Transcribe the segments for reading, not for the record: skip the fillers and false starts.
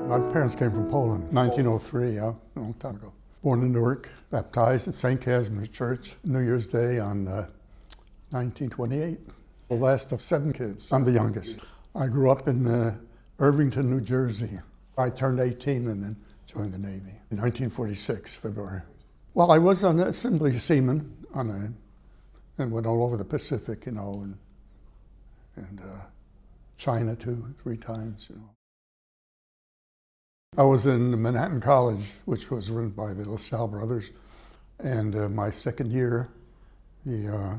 My parents came from Poland, 1903, yeah, a long time ago. Born in Newark, baptized at St. Casimir's Church, New Year's Day on 1928. The last of 7 kids. I'm the youngest. I grew up in Irvington, New Jersey. I turned 18 and then joined the Navy in 1946, February. Well, I was an assembly seaman and went all over the Pacific, you know, and China 2-3 times, you know. I was in Manhattan College, which was run by the LaSalle brothers, and my second year, I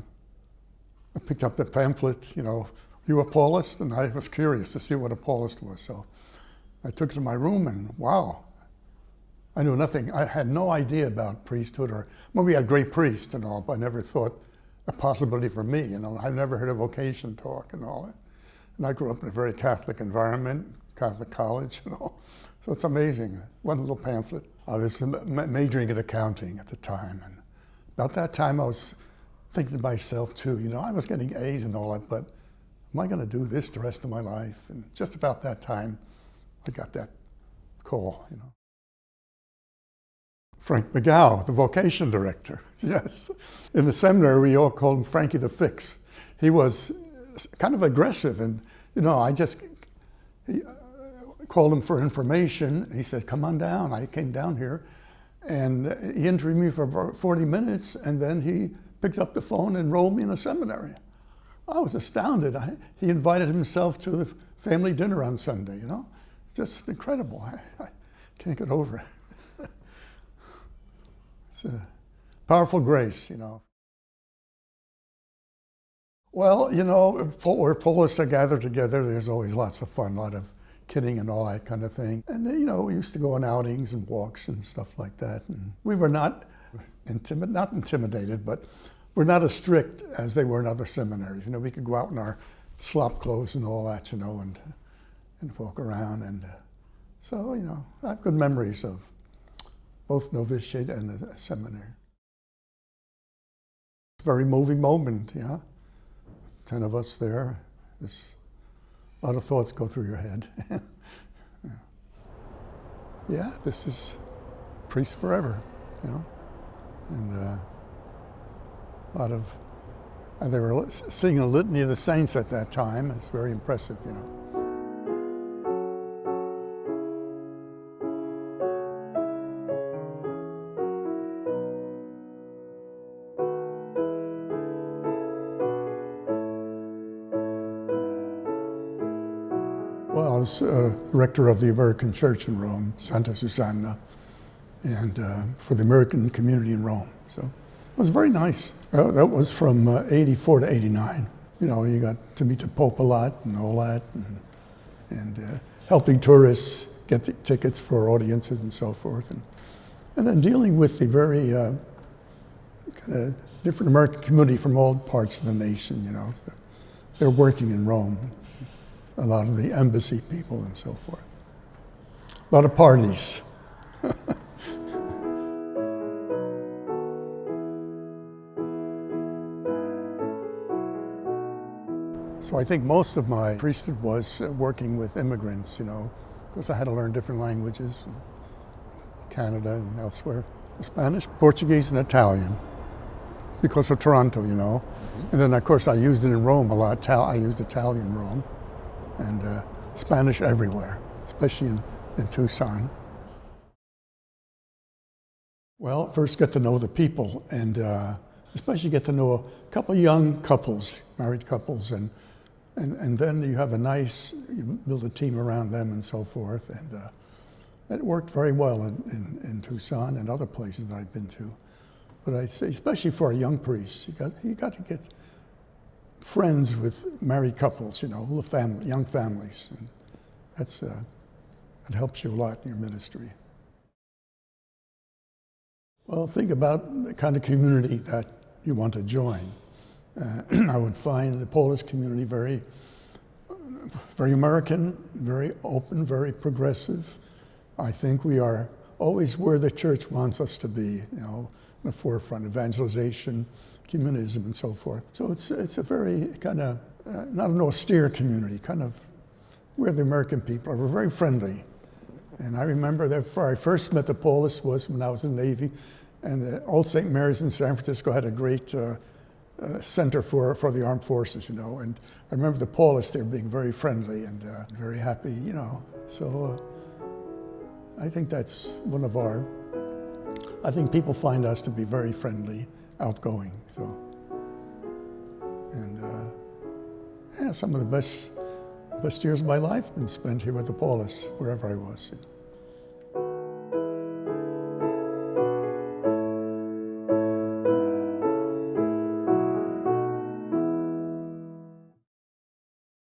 picked up the pamphlet, you know, "You a Paulist?" And I was curious to see what a Paulist was, so I took it to my room, and wow, I knew nothing. I had no idea about priesthood, or well, we had great priests and all, but I never thought a possibility for me, you know. I've never heard of vocation talk and all that. And I grew up in a very Catholic environment, Catholic college and all. So it's amazing. One little pamphlet. I was majoring in accounting at the time. And about that time I was thinking to myself too, you know, I was getting A's and all that, but am I going to do this the rest of my life? And just about that time, I got that call, you know. Frank McGow, the vocation director, yes. In the seminary, we all called him Frankie the Fix. He was kind of aggressive, and, you know, he called him for information. He said, "Come on down." I came down here, and he interviewed me for about 40 minutes, and then he picked up the phone and enrolled me in a seminary. I was astounded. He invited himself to the family dinner on Sunday, you know. Just incredible. I can't get over it. It's a powerful grace, you know. Well, you know, where Paulists are gathered together, there's always lots of fun, a lot of kidding and all that kind of thing. And, you know, we used to go on outings and walks and stuff like that. And we were not intimidated, but we're not as strict as they were in other seminaries. You know, we could go out in our slop clothes and all that, you know, and walk around. And so, you know, I have good memories of both novitiate and the seminary. Very moving moment, yeah. 10 of us there. There's a lot of thoughts go through your head. Yeah, this is priest forever, you know. And a lot of, and they were singing a litany of the saints at that time. It's very impressive, you know. Well, I was rector of the American Church in Rome, Santa Susanna, and for the American community in Rome. So it was very nice. That was from 84 to 89. You know, you got to meet the Pope a lot and all that, and helping tourists get the tickets for audiences and so forth. And then dealing with the very kind of different American community from all parts of the nation, you know. They're working in Rome. A lot of the embassy people and so forth. A lot of parties. So I think most of my priesthood was working with immigrants, you know, because I had to learn different languages in Canada and elsewhere. Spanish, Portuguese, and Italian, because of Toronto, you know. And then, of course, I used it in Rome a lot. I used Italian in Rome. And Spanish everywhere, especially in Tucson. Well, first get to know the people, and especially get to know a couple of young couples, married couples, and then you have you build a team around them and so forth. And it worked very well in Tucson and other places that I've been to. But I'd say, especially for a young priest, you got to get friends with married couples, you know, young families. And that helps you a lot in your ministry. Well, think about the kind of community that you want to join. I would find the Polish community very, very American, very open, very progressive. I think we are always where the church wants us to be, you know, in the forefront, evangelization, communism, and so forth. So it's a very kind of, not an austere community, kind of where the American people are. We're very friendly. And I remember that where I first met the Paulists was when I was in the Navy, and the old St. Mary's in San Francisco had a great center for the armed forces, you know. And I remember the Paulists there being very friendly and very happy, you know. So I think that's one of our, I think people find us to be very friendly, outgoing. So, and yeah, some of the best years of my life have been spent here with the Paulists, wherever I was. You know.